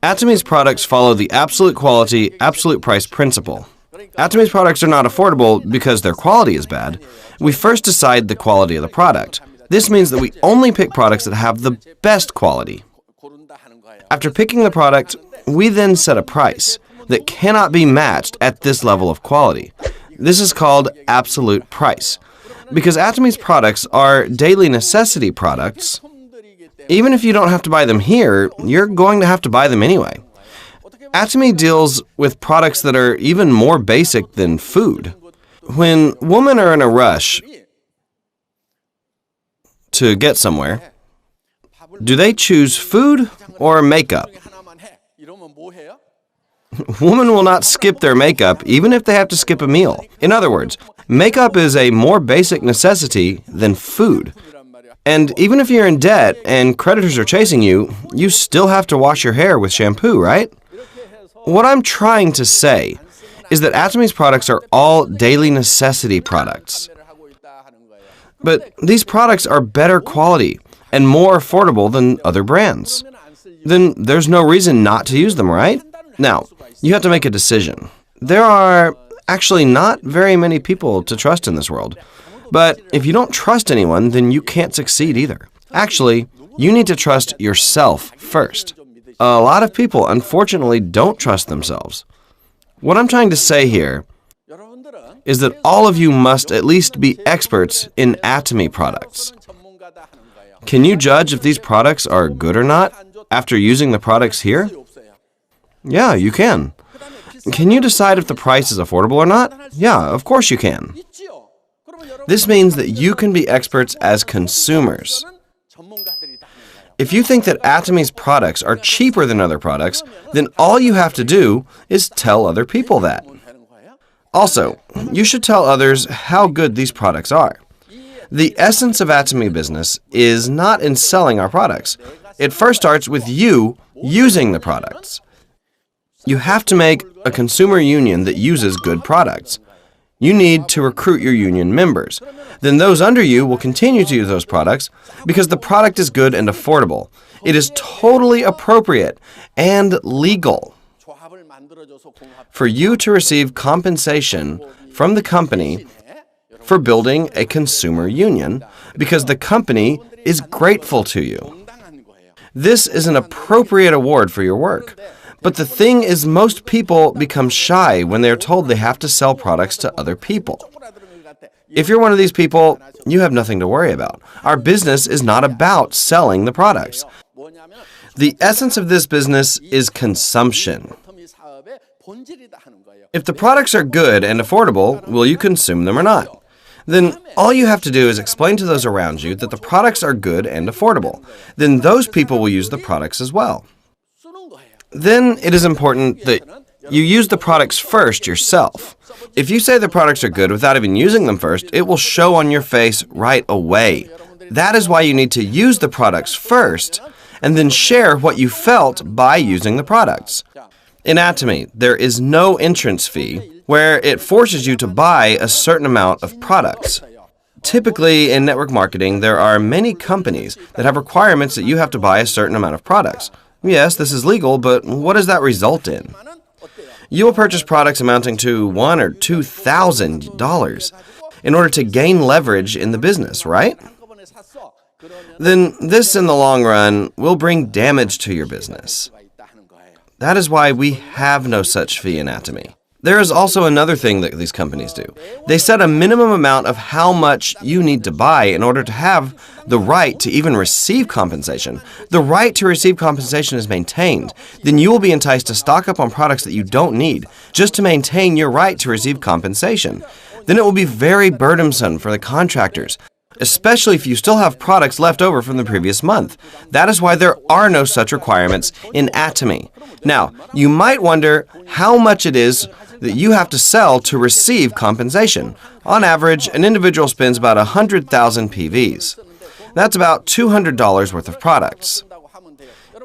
Atomy's products follow the absolute quality, absolute price principle. Atomy's products are not affordable because their quality is bad. We first decide the quality of the product. This means that we only pick products that have the best quality. After picking the product, we then set a price that cannot be matched at this level of quality. This is called absolute price. Because Atomy's products are daily necessity products, even if you don't have to buy them here, you're going to have to buy them anyway. Atomy deals with products that are even more basic than food. When women are in a rush to get somewhere, do they choose food or makeup? Women will not skip their makeup even if they have to skip a meal. In other words, makeup is a more basic necessity than food. And even if you're in debt and creditors are chasing you, you still have to wash your hair with shampoo, right? What I'm trying to say is that Atomy's products are all daily necessity products. But these products are better quality and more affordable than other brands. Then there's no reason not to use them, right? Now, you have to make a decision. There are actually not very many people to trust in this world. But if you don't trust anyone, then you can't succeed either. Actually, you need to trust yourself first. A lot of people, unfortunately, don't trust themselves. What I'm trying to say here is that all of you must at least be experts in Atomy products. Can you judge if these products are good or not after using the products here? Yeah, you can. Can you decide if the price is affordable or not? Yeah, of course you can. This means that you can be experts as consumers. If you think that Atomy's products are cheaper than other products, then all you have to do is tell other people that. Also, you should tell others how good these products are. The essence of Atomy business is not in selling our products. It first starts with you using the products. You have to make a consumer union that uses good products. You need to recruit your union members. Then those under you will continue to use those products because the product is good and affordable. It is totally appropriate and legal for you to receive compensation from the company for building a consumer union because the company is grateful to you. This is an appropriate award for your work. But the thing is, most people become shy when they are told they have to sell products to other people. If you're one of these people, you have nothing to worry about. Our business is not about selling the products. The essence of this business is consumption. If the products are good and affordable, will you consume them or not? Then all you have to do is explain to those around you that the products are good and affordable. Then those people will use the products as well. Then it is important that you use the products first yourself. If you say the products are good without even using them first, it will show on your face right away. That is why you need to use the products first and then share what you felt by using the products. In Atomy, there is no entrance fee where it forces you to buy a certain amount of products. Typically, in network marketing, there are many companies that have requirements that you have to buy a certain amount of products. Yes, this is legal, but what does that result in? You will purchase products amounting to $1,000 or $2,000 in order to gain leverage in the business, right? Then this, in the long run, will bring damage to your business. That is why we have no such fee in Atomy. There is also another thing that these companies do. They set a minimum amount of how much you need to buy in order to have the right to even receive compensation. The right to receive compensation is maintained. Then you will be enticed to stock up on products that you don't need just to maintain your right to receive compensation. Then it will be very burdensome for the contractors, especially if you still have products left over from the previous month. That is why there are no such requirements in Atomy. Now, you might wonder how much it is that you have to sell to receive compensation. On average, an individual spends about 100,000 PVs. That's about $200 worth of products.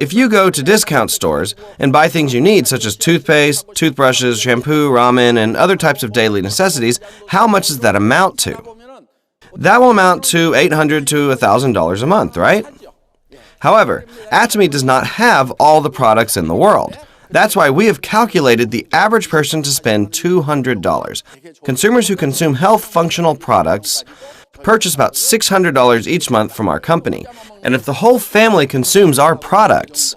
If you go to discount stores and buy things you need, such as toothpaste, toothbrushes, shampoo, ramen, and other types of daily necessities, how much does that amount to? That will amount to $800 to $1,000 a month, right? However, Atomy does not have all the products in the world. That's why we have calculated the average person to spend $200. Consumers who consume health functional products purchase about $600 each month from our company. And if the whole family consumes our products,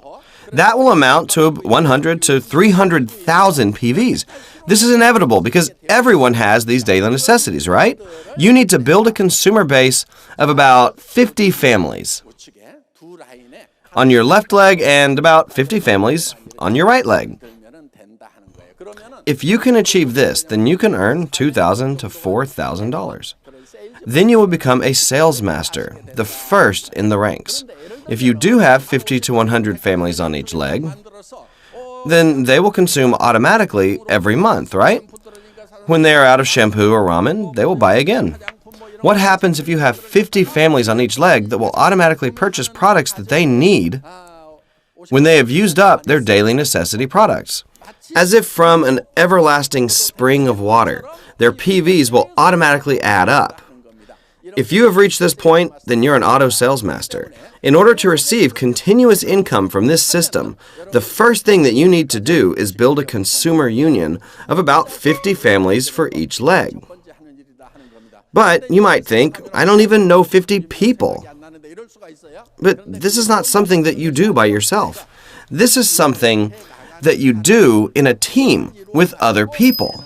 that will amount to 100 to 300,000 PVs. This is inevitable because everyone has these daily necessities, right? You need to build a consumer base of about 50 families on your left leg and about 50 families on your right leg. If you can achieve this, then you can earn $2,000 to $4,000. Then you will become a sales master, the first in the ranks. If you do have 50 to 100 families on each leg, then they will consume automatically every month, right? When they are out of shampoo or ramen, they will buy again. What happens if you have 50 families on each leg that will automatically purchase products that they need when they have used up their daily necessity products? As if from an everlasting spring of water, their PVs will automatically add up. If you have reached this point, then you're an auto sales master. In order to receive continuous income from this system, the first thing that you need to do is build a consumer union of about 50 families for each leg. But you might think, I don't even know 50 people. But this is not something that you do by yourself. This is something that you do in a team with other people.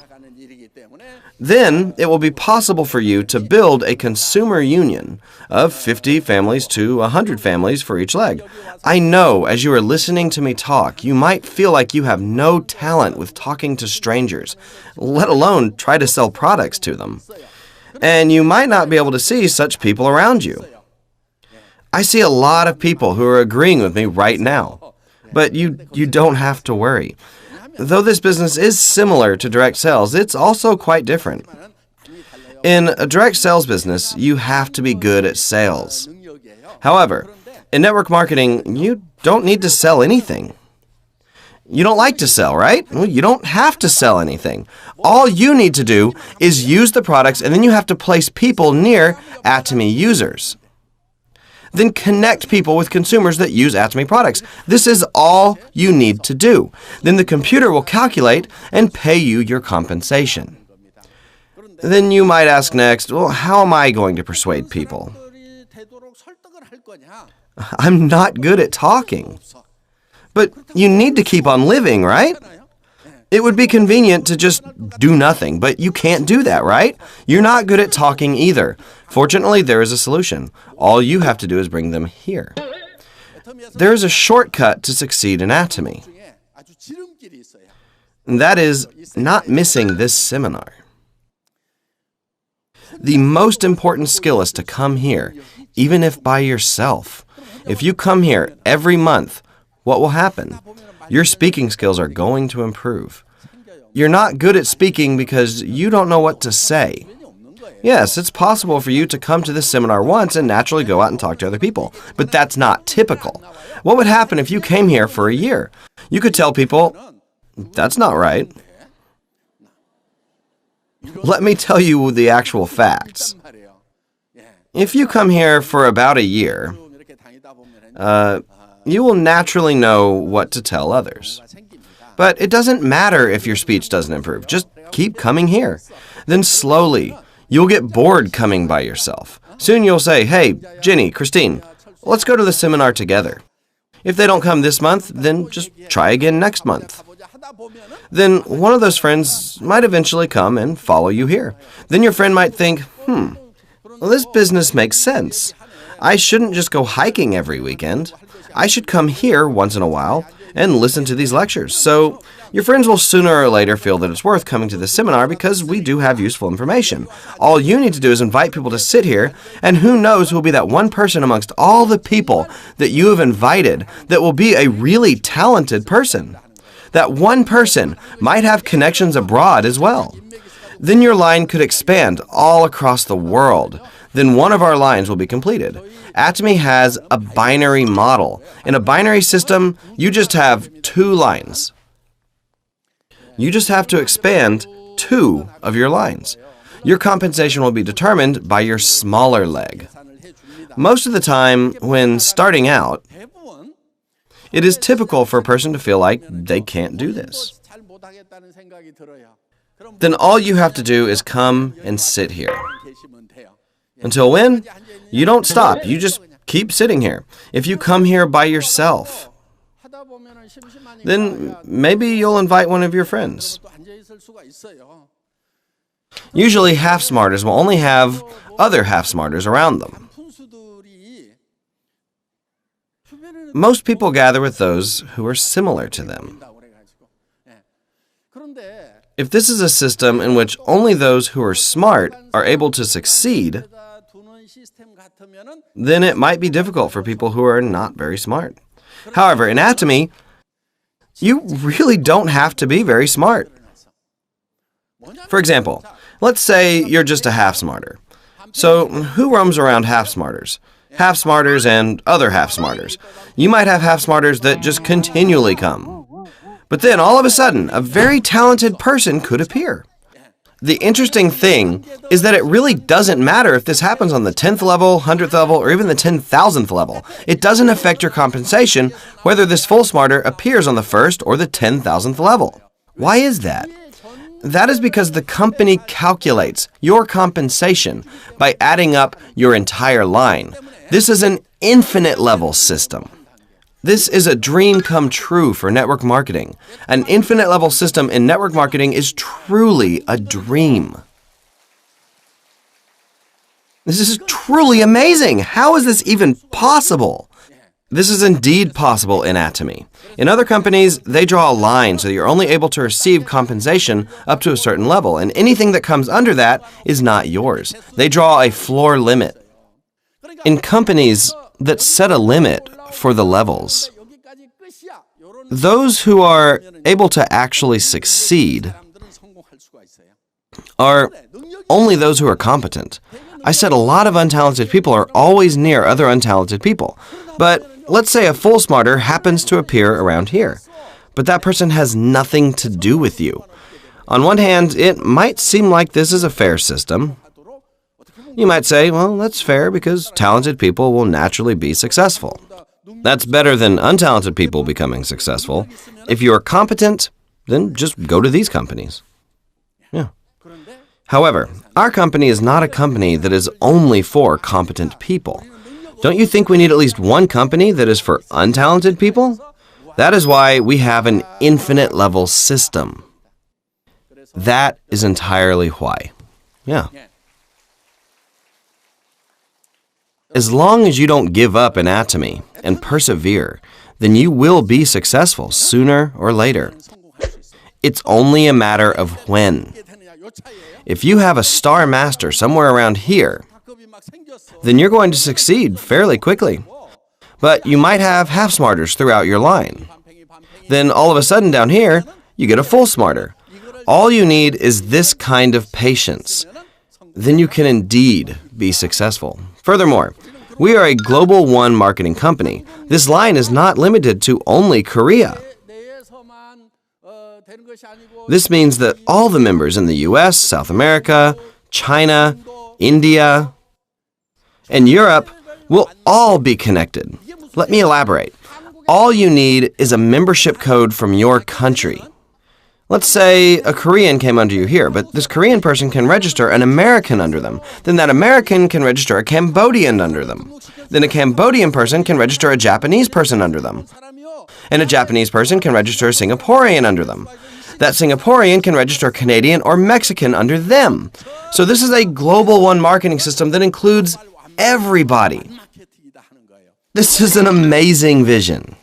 Then it will be possible for you to build a consumer union of 50 families to 100 families for each leg. I know as you are listening to me talk, you might feel like you have no talent with talking to strangers, let alone try to sell products to them. And you might not be able to see such people around you. I see a lot of people who are agreeing with me right now, but you don't have to worry. Though this business is similar to direct sales, it's also quite different. In a direct sales business, you have to be good at sales. However, in network marketing, you don't need to sell anything. You don't like to sell, right? Well, you don't have to sell anything. All you need to do is use the products, and then you have to place people near Atomy users. Then connect people with consumers that use Atomy products. This is all you need to do. Then the computer will calculate and pay you your compensation. Then you might ask next, well, how am I going to persuade people? I'm not good at talking. But you need to keep on living, right? It would be convenient to just do nothing, but you can't do that, right? You're not good at talking either. Fortunately, there is a solution. All you have to do is bring them here. There is a shortcut to succeed in Atomy. And that is not missing this seminar. The most important skill is to come here, even if by yourself. If you come here every month, what will happen? Your speaking skills are going to improve. You're not good at speaking because you don't know what to say. Yes, it's possible for you to come to this seminar once and naturally go out and talk to other people, but that's not typical. What would happen if you came here for a year? You could tell people, that's not right. Let me tell you the actual facts. If you come here for about a year, you will naturally know what to tell others. But it doesn't matter if your speech doesn't improve. Just keep coming here. Then slowly, you'll get bored coming by yourself. Soon you'll say, hey, Jenny, Christine, let's go to the seminar together. If they don't come this month, then just try again next month. Then one of those friends might eventually come and follow you here. Then your friend might think, well, this business makes sense. I shouldn't just go hiking every weekend. I should come here once in a while and listen to these lectures. So your friends will sooner or later feel that it's worth coming to this seminar because we do have useful information. All you need to do is invite people to sit here, and who knows who will be that one person amongst all the people that you have invited that will be a really talented person. That one person might have connections abroad as well. Then your line could expand all across the world. Then one of our lines will be completed. Atomy has a binary model. In a binary system, you just have 2 lines. You just have to expand 2 of your lines. Your compensation will be determined by your smaller leg. Most of the time, when starting out, it is typical for a person to feel like they can't do this. Then all you have to do is come and sit here. Until when? You don't stop. You just keep sitting here. If you come here by yourself, then maybe you'll invite one of your friends. Usually half-smarters will only have other half-smarters around them. Most people gather with those who are similar to them. If this is a system in which only those who are smart are able to succeed, then it might be difficult for people who are not very smart. However, in Atomy, you really don't have to be very smart. For example, let's say you're just a half-smarter. So who roams around half-smarters? Half-smarters and other half-smarters. You might have half-smarters that just continually come. But then all of a sudden, a very talented person could appear. The interesting thing is that it really doesn't matter if this happens on the 10th level, 100th level, or even the 10,000th level. It doesn't affect your compensation whether this full smarter appears on the 1st or the 10,000th level. Why is that? That is because the company calculates your compensation by adding up your entire line. This is an infinite level system. This is a dream come true for network marketing. An infinite level system in network marketing is truly a dream. This is truly amazing. How is this even possible? This is indeed possible in Atomy. In other companies, they draw a line so that you're only able to receive compensation up to a certain level, and anything that comes under that is not yours. They draw a floor limit. In companies that set a limit for the levels, those who are able to actually succeed are only those who are competent. I said a lot of untalented people are always near other untalented people. But let's say a full smarter happens to appear around here. But that person has nothing to do with you. On one hand, it might seem like this is a fair system. You might say, well, that's fair because talented people will naturally be successful. That's better than untalented people becoming successful. If you're competent, then just go to these companies. Yeah. However, our company is not a company that is only for competent people. Don't you think we need at least one company that is for untalented people? That is why we have an infinite level system. That is entirely why. Yeah. As long as you don't give up in Atomy and persevere, then you will be successful sooner or later. It's only a matter of when. If you have a star master somewhere around here, then you're going to succeed fairly quickly. But you might have half-smarters throughout your line. Then all of a sudden down here, you get a full smarter. All you need is this kind of patience. Then you can indeed be successful. Furthermore, we are a Global One marketing company. This line is not limited to only Korea. This means that all the members in the US, South America, China, India, and Europe will all be connected. Let me elaborate. All you need is a membership code from your country. Let's say a Korean came under you here, but this Korean person can register an American under them. Then that American can register a Cambodian under them. Then a Cambodian person can register a Japanese person under them. And a Japanese person can register a Singaporean under them. That Singaporean can register a Canadian or Mexican under them. So this is a Global One marketing system that includes everybody. This is an amazing vision.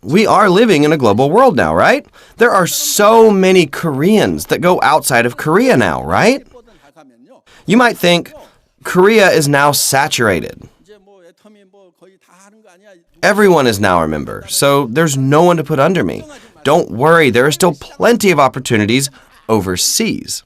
We are living in a global world now, right? There are so many Koreans that go outside of Korea now, right? You might think Korea is now saturated. Everyone is now a member, so there's no one to put under me. Don't worry, there are still plenty of opportunities overseas.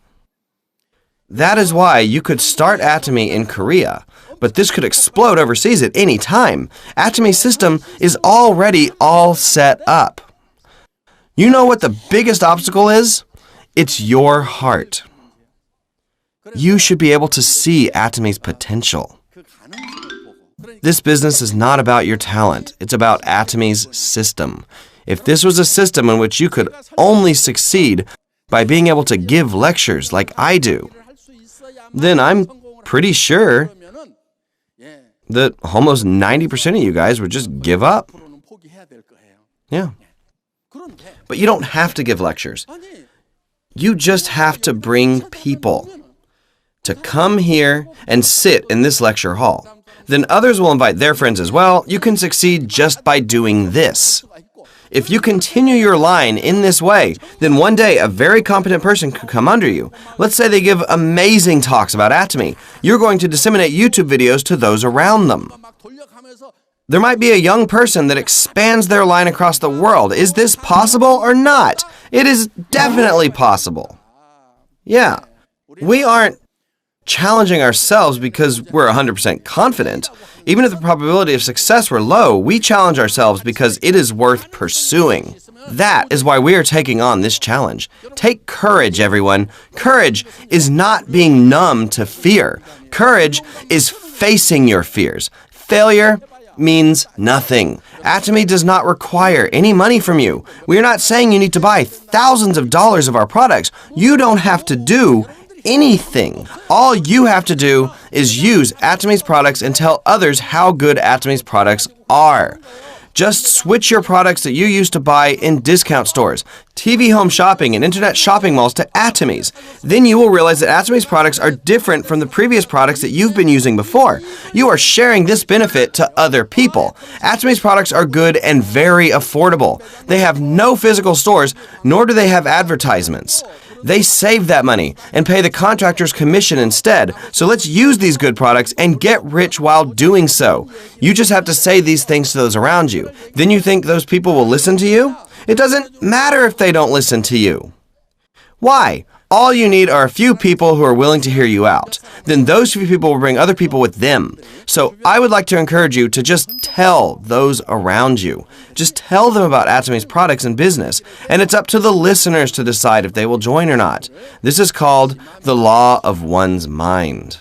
That is why you could start Atomy in Korea, but this could explode overseas at any time. Atomy's system is already all set up. You know what the biggest obstacle is? It's your heart. You should be able to see Atomy's potential. This business is not about your talent. It's about Atomy's system. If this was a system in which you could only succeed by being able to give lectures like I do, then I'm pretty sure that almost 90% of you guys would just give up. Yeah. But you don't have to give lectures. You just have to bring people to come here and sit in this lecture hall. Then others will invite their friends as well. You can succeed just by doing this. If you continue your line in this way, then one day a very competent person could come under you. Let's say they give amazing talks about Atomy. You're going to disseminate YouTube videos to those around them. There might be a young person that expands their line across the world. Is this possible or not? It is definitely possible. Yeah. We aren't challenging ourselves because we're 100% confident. Even if the probability of success were low, we challenge ourselves because it is worth pursuing. That is why we are taking on this challenge. Take courage, everyone. Courage is not being numb to fear. Courage is facing your fears. Failure means nothing. Atomy does not require any money from you. We are not saying you need to buy thousands of dollars of our products. You don't have to do anything. All you have to do is use Atomy's products and tell others how good Atomy's products are. Just switch your products that you used to buy in discount stores, TV home shopping, and internet shopping malls to Atomy's. Then you will realize that Atomy's products are different from the previous products that you've been using before. You are sharing this benefit to other people. Atomy's products are good and very affordable. They have no physical stores, nor do they have advertisements. They save that money and pay the contractor's commission instead. So let's use these good products and get rich while doing so. You just have to say these things to those around you. Then you think those people will listen to you? It doesn't matter if they don't listen to you. Why? All you need are a few people who are willing to hear you out. Then those few people will bring other people with them. So I would like to encourage you to just tell those around you. Just tell them about Atomy's products and business. And it's up to the listeners to decide if they will join or not. This is called the law of one's mind.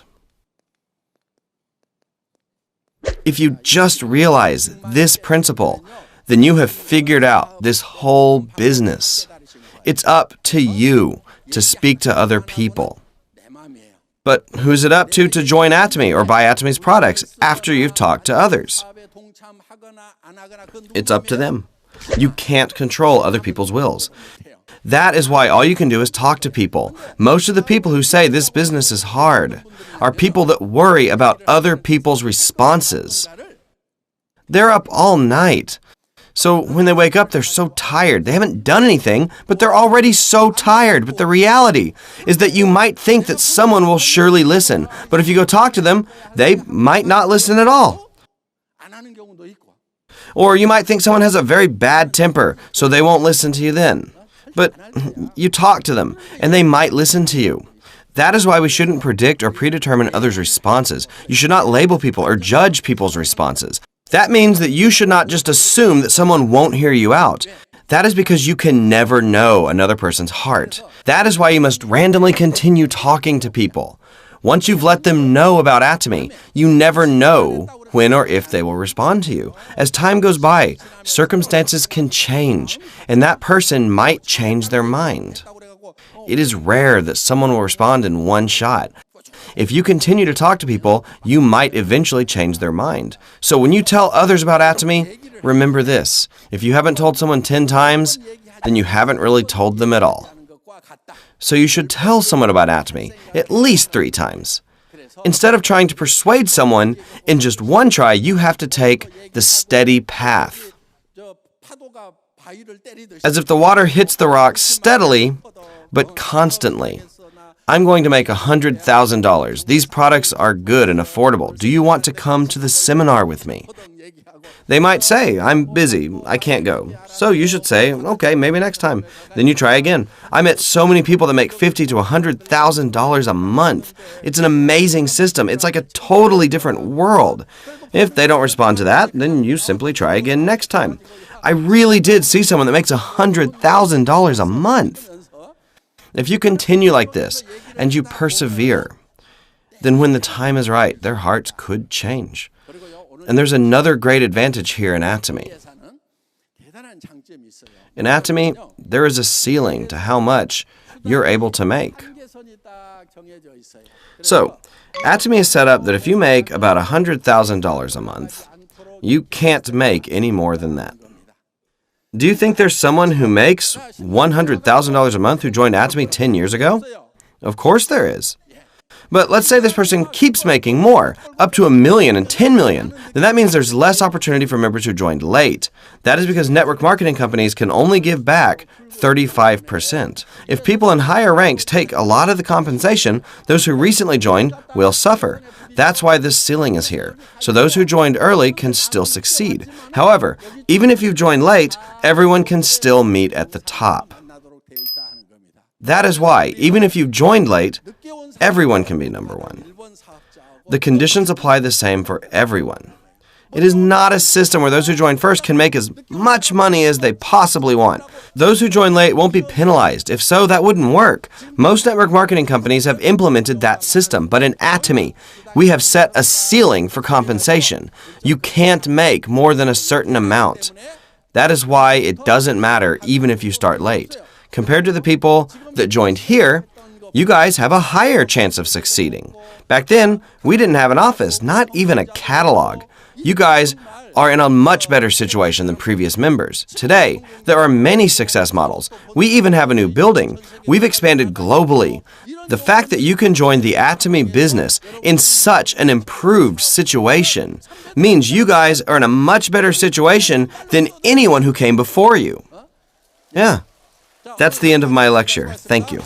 If you just realize this principle, then you have figured out this whole business. It's up to you to speak to other people. But who's it up to join Atomy or buy Atomy's products after you've talked to others? It's up to them. You can't control other people's wills. That is why all you can do is talk to people. Most of the people who say this business is hard are people that worry about other people's responses. They're up all night. So when they wake up, they're so tired. They haven't done anything, but they're already so tired. But the reality is that you might think that someone will surely listen. But if you go talk to them, they might not listen at all. Or you might think someone has a very bad temper, so they won't listen to you then. But you talk to them, and they might listen to you. That is why we shouldn't predict or predetermine others' responses. You should not label people or judge people's responses. That means that you should not just assume that someone won't hear you out. That is because you can never know another person's heart. That is why you must randomly continue talking to people. Once you've let them know about Atomy, you never know when or if they will respond to you. As time goes by, circumstances can change, and that person might change their mind. It is rare that someone will respond in one shot. If you continue to talk to people, you might eventually change their mind. So when you tell others about Atomy, remember this. If you haven't told someone 10 times, then you haven't really told them at all. So you should tell someone about Atomy at least 3 times. Instead of trying to persuade someone in just one try, you have to take the steady path. As if the water hits the rock steadily, but constantly. I'm going to make $100,000. These products are good and affordable. Do you want to come to the seminar with me? They might say, I'm busy, I can't go. So you should say, okay, maybe next time. Then you try again. I met so many people that make $50,000 to $100,000 a month. It's an amazing system. It's like a totally different world. If they don't respond to that, then you simply try again next time. I really did see someone that makes $100,000 a month. If you continue like this and you persevere, then when the time is right, their hearts could change. And there's another great advantage here in Atomy. In Atomy, there is a ceiling to how much you're able to make. So, Atomy is set up that if you make about $100,000 a month, you can't make any more than that. Do you think there's someone who makes $100,000 a month who joined Atomy 10 years ago? Of course there is. But let's say this person keeps making more, up to $1 million and $10 million. Then that means there's less opportunity for members who joined late. That is because network marketing companies can only give back 35%. If people in higher ranks take a lot of the compensation, those who recently joined will suffer. That's why this ceiling is here, so those who joined early can still succeed. However, even if you've joined late, everyone can still meet at the top. That is why, even if you've joined late, everyone can be number one. The conditions apply the same for everyone. It is not a system where those who join first can make as much money as they possibly want. Those who join late won't be penalized. If so, that wouldn't work. Most network marketing companies have implemented that system, but in Atomy, we have set a ceiling for compensation. You can't make more than a certain amount. That is why it doesn't matter even if you start late. Compared to the people that joined here, you guys have a higher chance of succeeding. Back then, we didn't have an office, not even a catalog. You guys are in a much better situation than previous members. Today, there are many success models. We even have a new building. We've expanded globally. The fact that you can join the Atomy business in such an improved situation means you guys are in a much better situation than anyone who came before you. Yeah, that's the end of my lecture. Thank you.